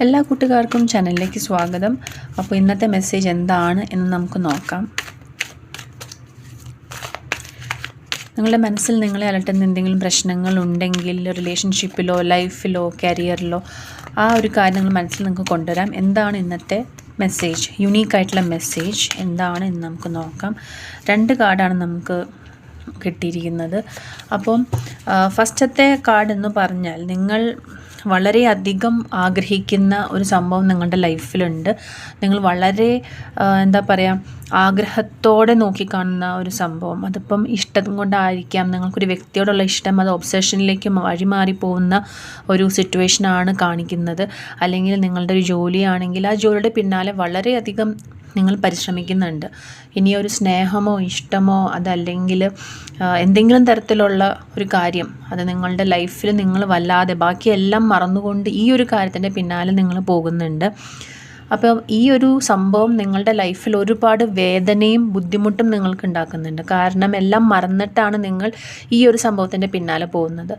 എല്ലാ കൂട്ടുകാർക്കും ചാനലിലേക്ക് സ്വാഗതം. അപ്പോൾ ഇന്നത്തെ മെസ്സേജ് എന്താണ് എന്ന് നമുക്ക് നോക്കാം. നിങ്ങളുടെ മനസ്സിൽ നിങ്ങളെ അലട്ടുന്ന എന്തെങ്കിലും പ്രശ്നങ്ങൾ ഉണ്ടെങ്കിൽ റിലേഷൻഷിപ്പിലോ ലൈഫിലോ കരിയറിലോ ആ ഒരു കാര്യം നിങ്ങൾ മനസ്സിൽ നിങ്ങൾക്ക് കൊണ്ടുവരാം. എന്താണ് ഇന്നത്തെ മെസ്സേജ്, യുണീക്കായിട്ടുള്ള മെസ്സേജ് എന്താണ് എന്ന് നമുക്ക് നോക്കാം. 2 കാർഡാണ് നമുക്ക് കിട്ടിയിരിക്കുന്നത്. അപ്പം ഫസ്റ്റത്തെ കാർഡ് എന്ന് പറഞ്ഞാൽ നിങ്ങൾ വളരെയധികം ആഗ്രഹിക്കുന്ന ഒരു സംഭവം നിങ്ങളുടെ ലൈഫിലുണ്ട്. നിങ്ങൾ വളരെ ആഗ്രഹത്തോടെ നോക്കിക്കാണുന്ന ഒരു സംഭവം. അതിപ്പം ഇഷ്ടം കൊണ്ടായിരിക്കാം. നിങ്ങൾക്കൊരു വ്യക്തിയോടുള്ള ഇഷ്ടം അത് ഒബ്സഷനിലേക്ക് വഴിമാറി പോകുന്ന ഒരു സിറ്റുവേഷനാണ് കാണിക്കുന്നത്. അല്ലെങ്കിൽ നിങ്ങളുടെ ഒരു ജോലിയാണെങ്കിൽ ആ ജോലിയുടെ പിന്നാലെ വളരെയധികം നിങ്ങൾ പരിശ്രമിക്കുന്നുണ്ട്. ഇനിയൊരു സ്നേഹമോ ഇഷ്ടമോ അതല്ലെങ്കിൽ എന്തെങ്കിലും തരത്തിലുള്ള ഒരു കാര്യം അത് നിങ്ങളുടെ ലൈഫിൽ നിങ്ങൾ വല്ലാതെ ബാക്കിയെല്ലാം മറന്നുകൊണ്ട് ഈ ഒരു കാര്യത്തിൻ്റെ പിന്നാലെ നിങ്ങൾ പോകുന്നുണ്ട്. അപ്പോൾ ഈ ഒരു സംഭവം നിങ്ങളുടെ ലൈഫിൽ ഒരുപാട് വേദനയും ബുദ്ധിമുട്ടും നിങ്ങൾക്ക് ഉണ്ടാക്കുന്നുണ്ട്. കാരണം എല്ലാം മറന്നിട്ടാണ് നിങ്ങൾ ഈ ഒരു സംഭവത്തിൻ്റെ പിന്നാലെ പോകുന്നത്.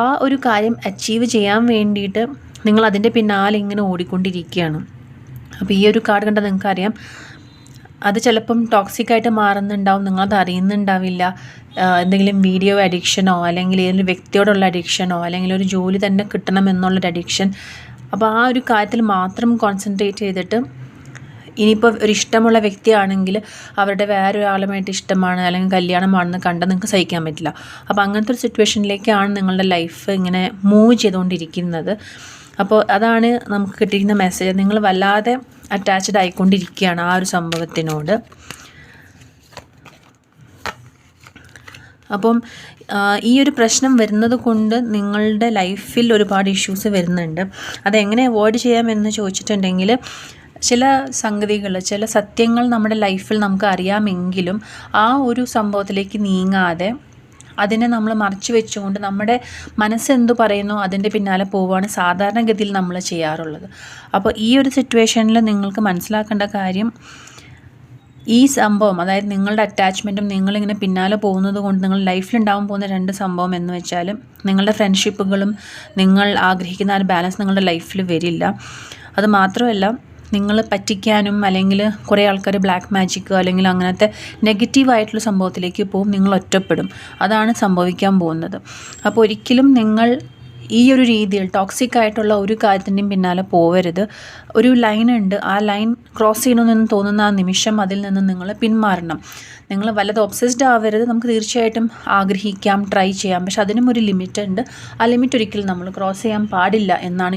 ആ ഒരു കാര്യം അച്ചീവ് ചെയ്യാൻ വേണ്ടിയിട്ട് നിങ്ങൾ അതിൻ്റെ പിന്നാലെ ഇങ്ങനെ ഓടിക്കൊണ്ടിരിക്കുകയാണ്. അപ്പോൾ ഈ ഒരു കാർഡ് കണ്ടാൽ നിങ്ങൾക്കറിയാം അത് ചിലപ്പം ടോക്സിക്കായിട്ട് മാറുന്നുണ്ടാവും, നിങ്ങളത് അറിയുന്നുണ്ടാവില്ല. എന്തെങ്കിലും വീഡിയോ അഡിക്ഷനോ അല്ലെങ്കിൽ ഏതെങ്കിലും വ്യക്തിയോടുള്ള അഡിക്ഷനോ അല്ലെങ്കിൽ ഒരു ജോലി തന്നെ കിട്ടണമെന്നുള്ളൊരു അഡിക്ഷൻ. അപ്പോൾ ആ ഒരു കാര്യത്തിൽ മാത്രം കോൺസെൻട്രേറ്റ് ചെയ്തിട്ട് ഇനിയിപ്പോൾ ഒരു ഇഷ്ടമുള്ള വ്യക്തിയാണെങ്കിൽ അവരുടെ വേറൊരാളുമായിട്ട് ഇഷ്ടമാണ് അല്ലെങ്കിൽ കല്യാണമാണെന്ന് കണ്ടാൽ നിങ്ങൾക്ക് സഹിക്കാൻ പറ്റില്ല. അപ്പോൾ അങ്ങനത്തെ ഒരു സിറ്റുവേഷനിലേക്കാണ് നിങ്ങളുടെ ലൈഫ് ഇങ്ങനെ മൂവ് ചെയ്തുകൊണ്ടിരിക്കുന്നത്. അപ്പോൾ അതാണ് നമുക്ക് കിട്ടിയിരിക്കുന്ന മെസ്സേജ്. നിങ്ങൾ വല്ലാതെ അറ്റാച്ച്ഡ് ആയിക്കൊണ്ടിരിക്കുകയാണ് ആ ഒരു സംഭവത്തിനോട്. അപ്പം ഈ ഒരു പ്രശ്നം വരുന്നത് കൊണ്ട് നിങ്ങളുടെ ലൈഫിൽ ഒരുപാട് ഇഷ്യൂസ് വരുന്നുണ്ട്. അതെങ്ങനെ അവോയ്ഡ് ചെയ്യാമെന്ന് ചോദിച്ചിട്ടുണ്ടെങ്കിൽ ചില സംഗതികൾ, ചില സത്യങ്ങൾ നമ്മുടെ ലൈഫിൽ നമുക്ക് അറിയാമെങ്കിലും ആ ഒരു സംഭവത്തിലേക്ക് നീങ്ങാതെ അതിനെ നമ്മൾ മറച്ചു വെച്ചുകൊണ്ട് നമ്മുടെ മനസ്സെന്തു പറയുന്നോ അതിൻ്റെ പിന്നാലെ പോവുകയാണ് സാധാരണഗതിയിൽ നമ്മൾ ചെയ്യാറുള്ളത്. അപ്പോൾ ഈ ഒരു സിറ്റുവേഷനിൽ നിങ്ങൾക്ക് മനസ്സിലാക്കേണ്ട കാര്യം, ഈ സംഭവം അതായത് നിങ്ങളുടെ അറ്റാച്ച്മെൻറ്റും നിങ്ങളിങ്ങനെ പിന്നാലെ പോകുന്നത് കൊണ്ട് നിങ്ങൾ ലൈഫിലുണ്ടാകാൻ പോകുന്ന 2 സംഭവം എന്ന് വെച്ചാൽ നിങ്ങളുടെ ഫ്രണ്ട്ഷിപ്പുകളും നിങ്ങൾ ആഗ്രഹിക്കുന്ന ആ ഒരു ബാലൻസ് നിങ്ങളുടെ ലൈഫിൽ വരില്ല. അത് മാത്രമല്ല നിങ്ങൾ പറ്റിക്കാനും അല്ലെങ്കിൽ കുറേ ആൾക്കാർ ബ്ലാക്ക് മാജിക്ക് അല്ലെങ്കിൽ അങ്ങനത്തെ നെഗറ്റീവായിട്ടുള്ള സംഭവത്തിലേക്ക് പോകും. നിങ്ങൾ ഒറ്റപ്പെടും. അതാണ് സംഭവിക്കാൻ പോകുന്നത്. അപ്പോൾ ഒരിക്കലും നിങ്ങൾ ഈ ഒരു രീതിയിൽ ടോക്സിക് ആയിട്ടുള്ള ഒരു കാര്യത്തിൻ്റെയും പിന്നാലെ പോവരുത്. ഒരു ലൈൻ ഉണ്ട്, ആ ലൈൻ ക്രോസ് ചെയ്യണമെന്ന് തോന്നുന്ന ആ നിമിഷം അതിൽ നിന്ന് നിങ്ങൾ പിന്മാറണം. നിങ്ങൾ വല്ലതും ഒബ്സസ്ഡ് ആവരുത്. നമുക്ക് തീർച്ചയായിട്ടും ആഗ്രഹിക്കാം, ട്രൈ ചെയ്യാം, പക്ഷെ അതിനും ഒരു ലിമിറ്റ് ഉണ്ട്. ആ ലിമിറ്റ് ഒരിക്കലും നമ്മൾ ക്രോസ് ചെയ്യാൻ പാടില്ല എന്നാണ്